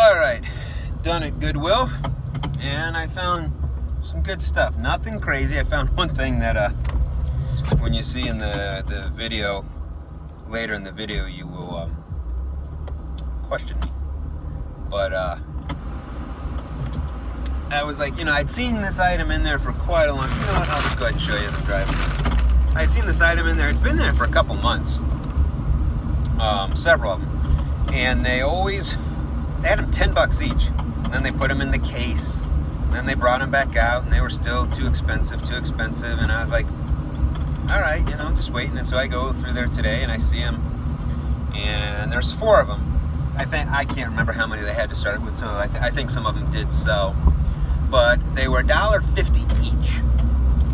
Alright, done at GoodWill, and I found some good stuff. Nothing crazy. I found one thing that when you see in the video, later in the video, you will question me. But I was like, I'd seen this item in there for quite a long time. You know what, I'll just go ahead and show you the drive. I'd seen this item in there. It's been there for a couple months. Several of them. And they had them $10 each. And then they put them in the case. And then they brought them back out, and they were still too expensive. And I was like, all right, I'm just waiting. And so I go through there today, and I see them. And there's 4 of them. I can't remember how many they had to start with. So I think some of them did sell. But they were $1.50 each.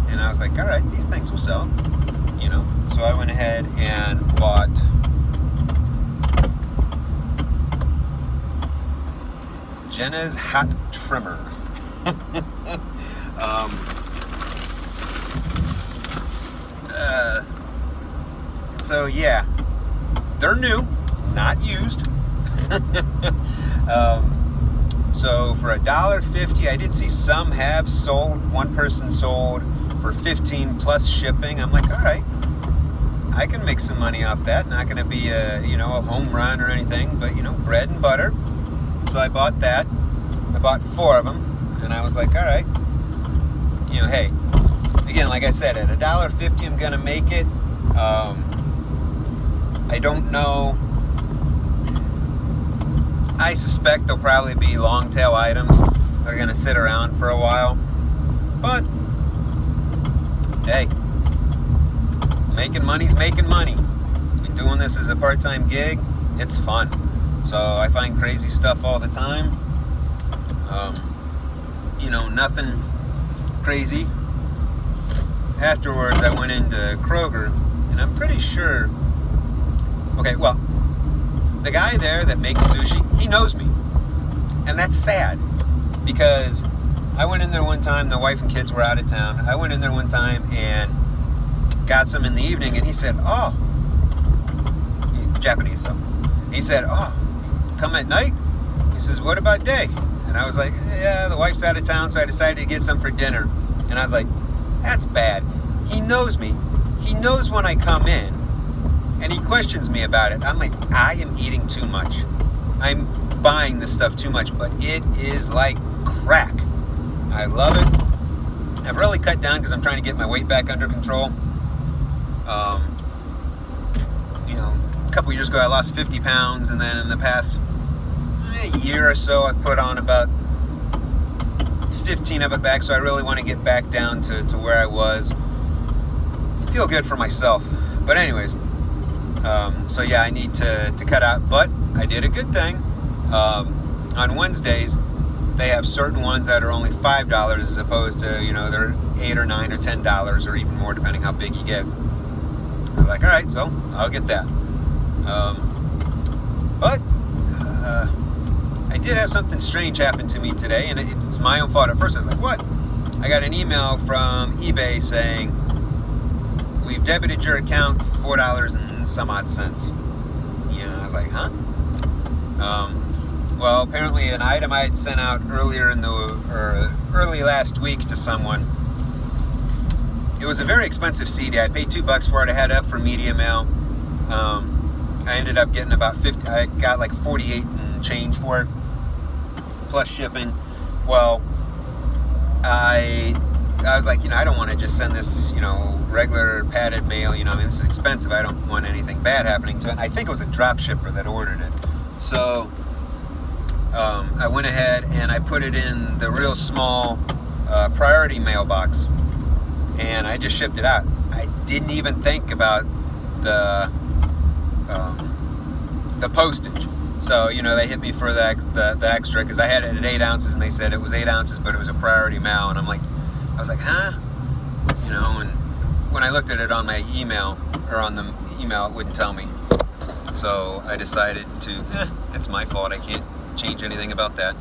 And I was like, all right, these things will sell. So I went ahead and bought Jenna's Hot Trimmer. So yeah, they're new, not used. So for $1.50, I did see some have sold. One person sold for $15 plus shipping. I'm like, all right, I can make some money off that. Not going to be a home run or anything, but bread and butter. So I bought that. I bought 4 of them, and I was like, all right, hey, again, like I said, at $1.50, I'm gonna make it. I don't know. I suspect there'll probably be long tail items that are gonna sit around for a while, but hey, making money's making money. Been doing this as a part-time gig. It's fun. So I find crazy stuff all the time. Nothing crazy. Afterwards, I went into Kroger, and I'm pretty sure. Okay, well, the guy there that makes sushi, he knows me, and that's sad because I went in there one time. The wife and kids were out of town. I went in there one time and got some in the evening, and he said, "Oh, Japanese so." He said, "Oh, come at night?" He says, "What about day?" And I was like, "Yeah, the wife's out of town, so I decided to get some for dinner." And I was like, that's bad. He knows me. He knows when I come in, and he questions me about it. I'm like, I am eating too much. I'm buying this stuff too much, but it is like crack. I love it. I've really cut down because I'm trying to get my weight back under control. A couple years ago, I lost 50 pounds, and then in the past year or so, I've put on about 15 of it back, so I really want to get back down to where I was. I feel good for myself. But anyways, so yeah, I need to cut out, but I did a good thing. On Wednesdays, they have certain ones that are only $5 as opposed to, they're $8 or $9 or $10 or even more depending how big you get. I was like, all right, so I'll get that. But I did have something strange happen to me today, and it's my own fault. At first I was like, what? I got an email from eBay saying, we've debited your account $4 and some odd cents. I was like, huh? Well, apparently an item I had sent out early last week to someone, it was a very expensive CD. I paid $2 for it. I had it up for media mail. I ended up getting about 50. I got like 48 and change for it, plus shipping. Well, I was like, I don't want to just send this, regular padded mail. This is expensive. I don't want anything bad happening to it. And I think it was a drop shipper that ordered it. So I went ahead and I put it in the real small priority mailbox, and I just shipped it out. I didn't even think about the postage. So, they hit me for the extra because I had it at 8 ounces, and they said it was 8 ounces, but it was a priority mail. And I was like, huh? And when I looked at it on my email, or on the email, it wouldn't tell me. So I decided to, it's my fault. I can't change anything about that.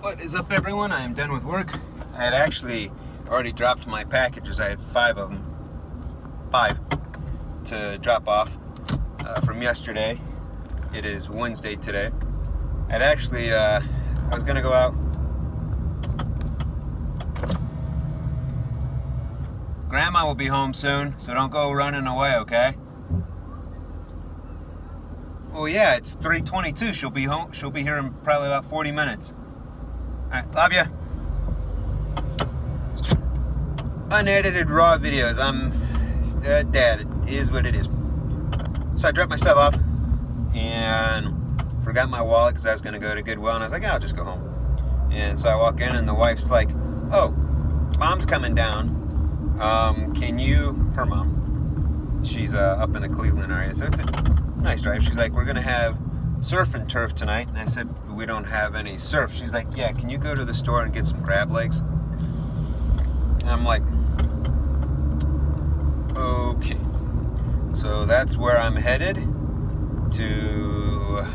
What is up, everyone? I am done with work. I had actually already dropped my packages. I had 5 of them. 5 to drop off from yesterday. It is Wednesday today. I'd actually, I was gonna go out. Grandma will be home soon, so don't go running away, okay? Well, yeah, it's 3:22. She'll be home. She'll be here in probably about 40 minutes. All right, love ya. Unedited raw videos. I'm dad. It is what it is. So I dropped my stuff off and forgot my wallet because I was going to go to GoodWill, and I was like, I'll just go home. And so I walk in, and the wife's like, "Oh, Mom's coming down. Can you?" Her mom. She's up in the Cleveland area, so it's a nice drive. She's like, "We're going to have surf and turf tonight," and I said, "We don't have any surf." She's like, "Yeah, can you go to the store and get some crab legs?" And I'm like, okay. So that's where I'm headed to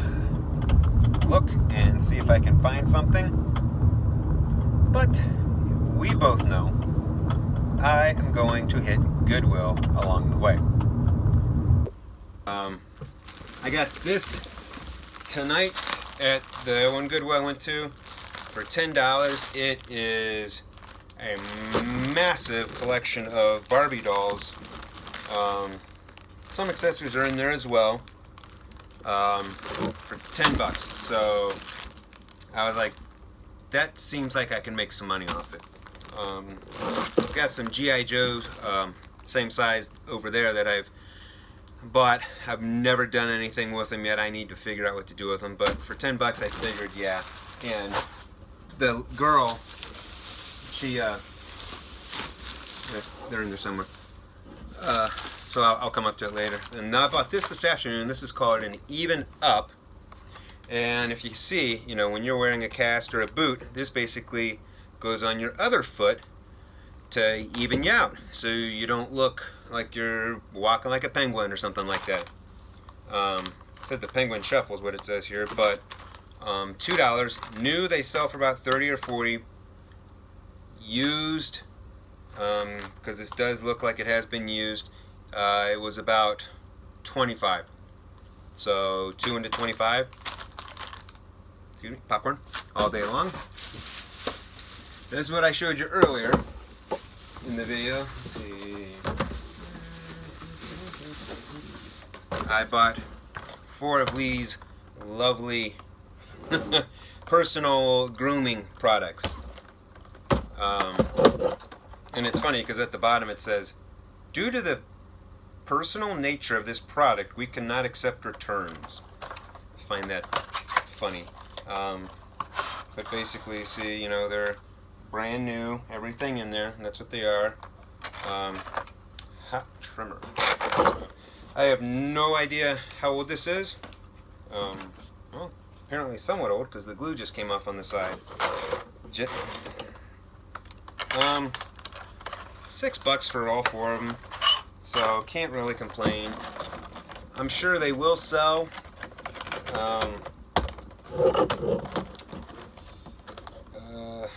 look and see if I can find something. But we both know I am going to hit GoodWill along the way. I got this tonight at the one GoodWill I went to for $10. It is a massive collection of Barbie dolls. Some accessories are in there as well, for $10. So I was like, that seems like I can make some money off it. Got some G.I. Joes, same size over there that I've bought. I've never done anything with them yet. I need to figure out what to do with them, but for $10 I figured, yeah. And the girl, she they're in there somewhere, so I'll come up to it later. And I bought this afternoon. This is called an Even Up, and if you see, you know, when you're wearing a cast or a boot, this basically goes on your other foot to even you out, so you don't look like you're walking like a penguin or something like that. It said the penguin shuffle is what it says here, but $2. New, they sell for about 30 or 40. Used, because this does look like it has been used, it was about 25. So 2 into 25. Excuse me, popcorn all day long. This is what I showed you earlier in the video. Let's see. I bought 4 of Lee's lovely personal grooming products. And it's funny because at the bottom it says, "Due to the personal nature of this product, we cannot accept returns." I find that funny. But basically, see, you know, they're brand new, everything in there, and that's what they are. Hot trimmer. I have no idea how old this is. Well, apparently somewhat old because the glue just came off on the side. $6 for all 4 of them, so can't really complain. I'm sure they will sell.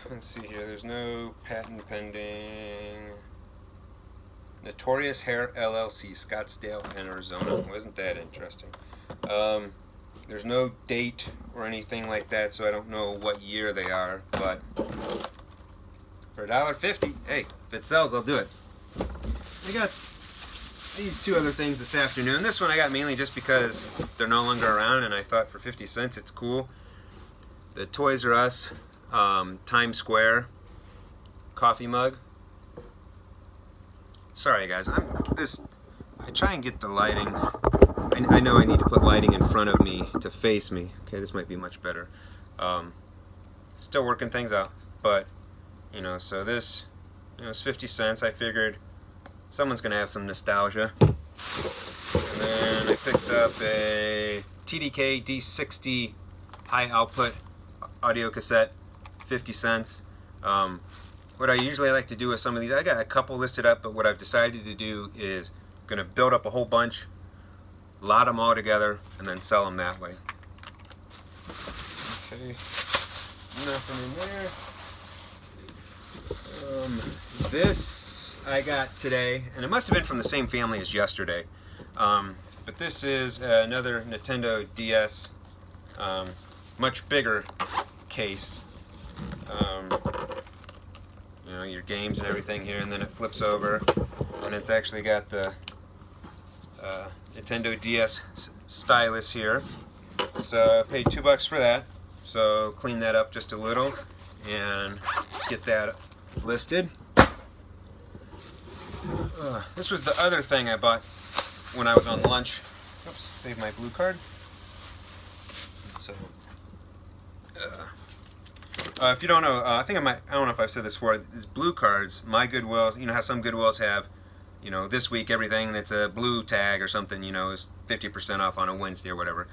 Let's see here. There's no patent pending. Notorious Hair LLC, Scottsdale, Arizona. Wasn't that interesting? There's no date or anything like that, so I don't know what year they are, but for $1.50, hey, if it sells, I'll do it. I got these 2 other things this afternoon. This one I got mainly just because they're no longer around, and I thought for 50 cents it's cool. The Toys R Us Times Square coffee mug. Sorry guys, I try and get the lighting. I know I need to put lighting in front of me to face me. Okay, this might be much better. Still working things out, but you know, so this, you know, it's 50 cents. I figured someone's gonna have some nostalgia. And then I picked up a TDK D60 high output audio cassette, 50 cents. What I usually like to do with some of these, I got a couple listed up, but what I've decided to do is gonna build up a whole bunch, lot them all together, and then sell them that way. Okay, nothing in there. This I got today, and it must have been from the same family as yesterday. But this is another Nintendo DS, much bigger case. You know, your games and everything here, and then it flips over, and it's actually got the Nintendo DS stylus here. So I paid $2 for that. So clean that up just a little and get that listed. This was the other thing I bought when I was on lunch. Oops, save my blue card. So, if you don't know, I don't know if I've said this before. These blue cards, my GoodWill, you know how some GoodWills have, you know, this week everything that's a blue tag or something, you know, is 50% off on a Wednesday or whatever.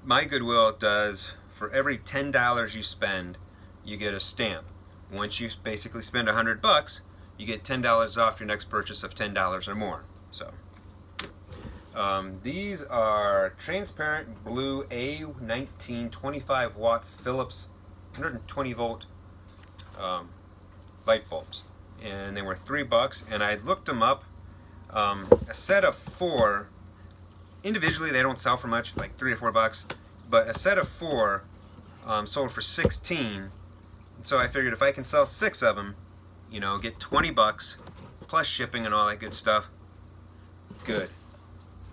My GoodWill does, for every $10 you spend, you get a stamp. Once you basically spend $100, you get $10 off your next purchase of $10 or more. So, these are transparent blue A19 25 watt Philips 120 volt light bulbs, and they were $3. And I looked them up. A set of 4. Individually, they don't sell for much, like $3 or $4, but a set of 4 sold for $16. So I figured if I can sell 6 of them, you know, get $20 plus shipping and all that good stuff. Good.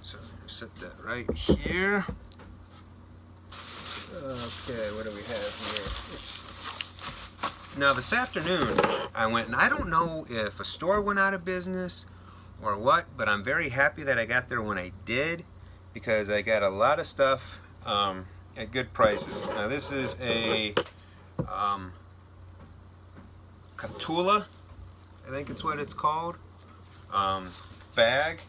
So set that right here. Okay, what do we have here? Now this afternoon I went, and I don't know if a store went out of business or what, but I'm very happy that I got there when I did, because I got a lot of stuff at good prices. Now this is a Catula, I think it's what it's called, bag.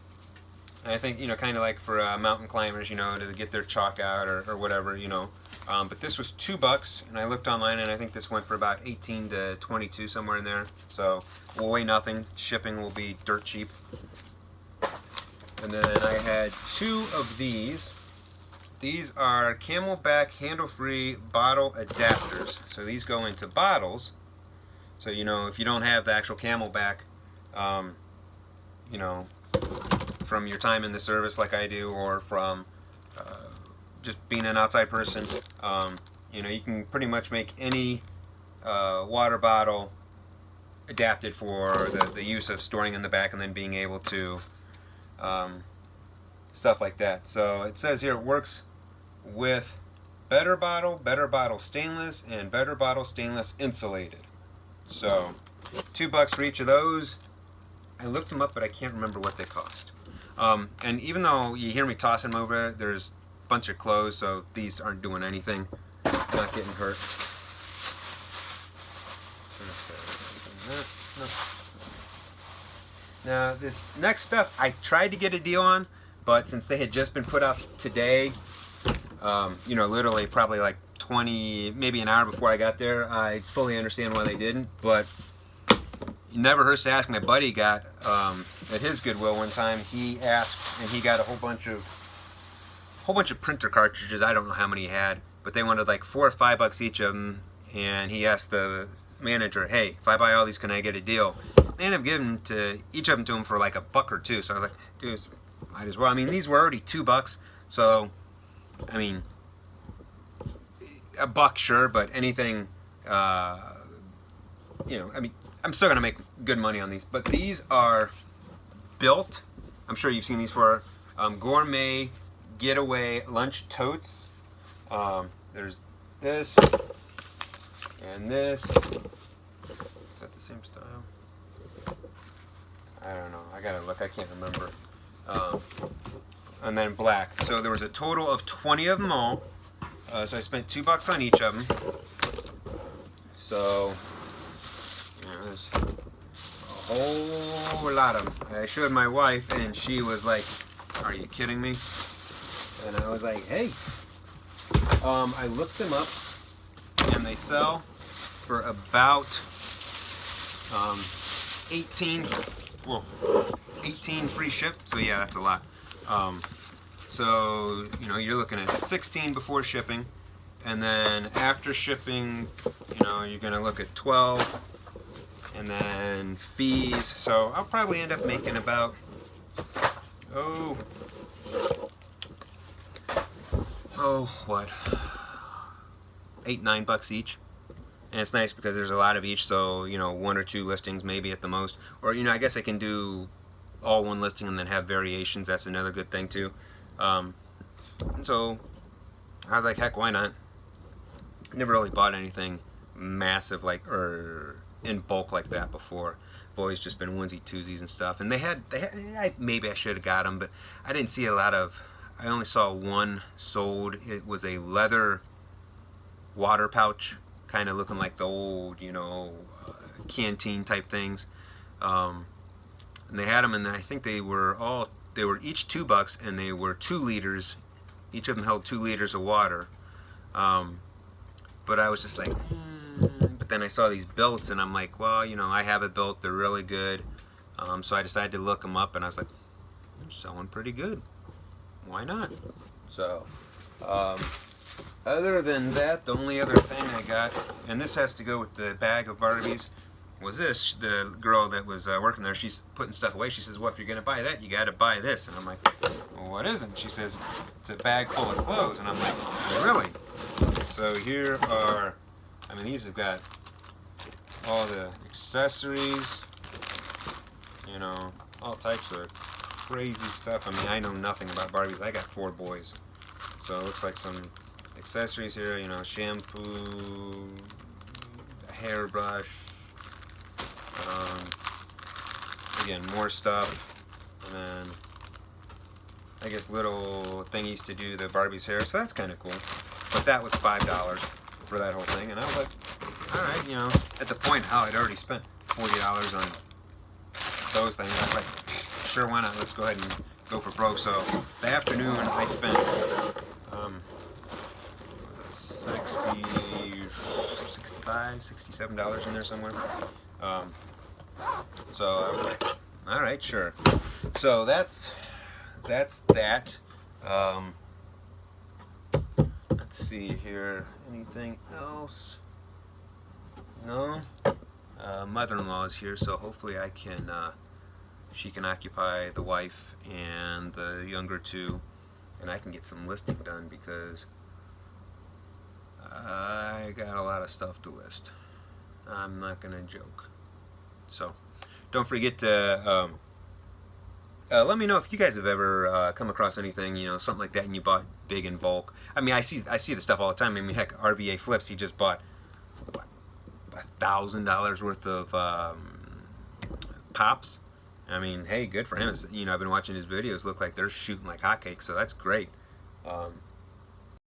And I think, you know, kind of like for mountain climbers, you know, to get their chalk out or whatever, you know. But this was $2, and I looked online, and I think this went for about 18 to 22, somewhere in there. So we'll weigh nothing. Shipping will be dirt cheap. And then I had 2 of these. These are Camelback handle-free bottle adapters. So these go into bottles. So, you know, if you don't have the actual Camelback, you know, from your time in the service like I do, or from just being an outside person, you know, you can pretty much make any water bottle adapted for the use of storing in the back and then being able to stuff like that. So it says here it works with Better Bottle Stainless, and Better Bottle Stainless Insulated. So $2 for each of those. I looked them up, but I can't remember what they cost. And even though you hear me tossing them over, there's a bunch of clothes, so these aren't doing anything, not getting hurt. Now this next stuff I tried to get a deal on, but since they had just been put out today, you know, literally probably like 20, maybe an hour before I got there, I fully understand why they didn't. But it never hurts to ask. My buddy got at his GoodWill one time, he asked, and he got a whole bunch of printer cartridges. I don't know how many he had, but they wanted like $4 or $5 each of them. And he asked the manager, "Hey, if I buy all these, can I get a deal?" They ended up giving each of them to him for like $1 or $2. So I was like, dude, might as well. I mean, these were already $2, so I mean, $1 sure, but anything, you know, I mean, I'm still gonna make good money on these. But these are built. I'm sure you've seen these for gourmet getaway lunch totes. There's this and this. Is that the same style? I don't know. I gotta look. I can't remember. And then black. So there was a total of 20 of them all. So I spent $2 on each of them. So there's a whole lot of them. I showed my wife, and she was like, "Are you kidding me?" And I was like, "Hey." I looked them up, and they sell for about 18 free ship. So yeah, that's a lot. So, you know, you're looking at 16 before shipping, and then after shipping, you know, you're gonna look at 12, and then fees. So I'll probably end up making about what, $8, $9 each. And it's nice because there's a lot of each, so, you know, 1 or 2 listings maybe at the most. Or, you know, I guess I can do all one listing and then have variations. That's another good thing too. And so I was like, heck, why not? Never really bought anything massive or in bulk like that before. I've always just been onesie twosies and stuff. And maybe I should have got them, but I didn't see a lot of. I only saw one sold. It was a leather water pouch, kind of looking like the old, you know, canteen type things. And they had them, and I think they were each $2, and they were 2 liters. Each of them held 2 liters of water. But I was just like, But then I saw these belts, and I'm like, well, you know, I have a belt. They're really good. So I decided to look them up, and I was like, they're selling pretty good. Why not? So, other than that, the only other thing I got, and this has to go with the bag of Barbies, was this. The girl that was working there, she's putting stuff away. She says, well, if you're going to buy that, you got to buy this. And I'm like, well, what is it? She says, it's a bag full of clothes. And I'm like, really? So here are, I mean, these have got all the accessories, you know, all types of crazy stuff. I mean, I know nothing about Barbies. I got 4 boys. So it looks like some accessories here, you know, shampoo, a hairbrush, again, more stuff, and then I guess little thingies to do the Barbie's hair, so that's kind of cool. But that was $5 for that whole thing, and I was like, alright, you know, at the point how I'd already spent $40 on those things, I was like, sure, why not, let's go ahead and go for broke. So the afternoon I spent $67 in there somewhere. So I was like, all right, sure. So that's that. Let's see here. Anything else? No. Mother-in-law is here, so hopefully I can. She can occupy the wife and the younger 2, and I can get some listing done because I got a lot of stuff to list. I'm not gonna joke. So don't forget to let me know if you guys have ever come across anything, you know, something like that, and you bought big in bulk. I mean, I see the stuff all the time. I mean, heck, RVA Flips, he just bought $1,000 worth of pops. I mean, hey, good for him. It's, you know, I've been watching his videos. Look like they're shooting like hotcakes, so that's great.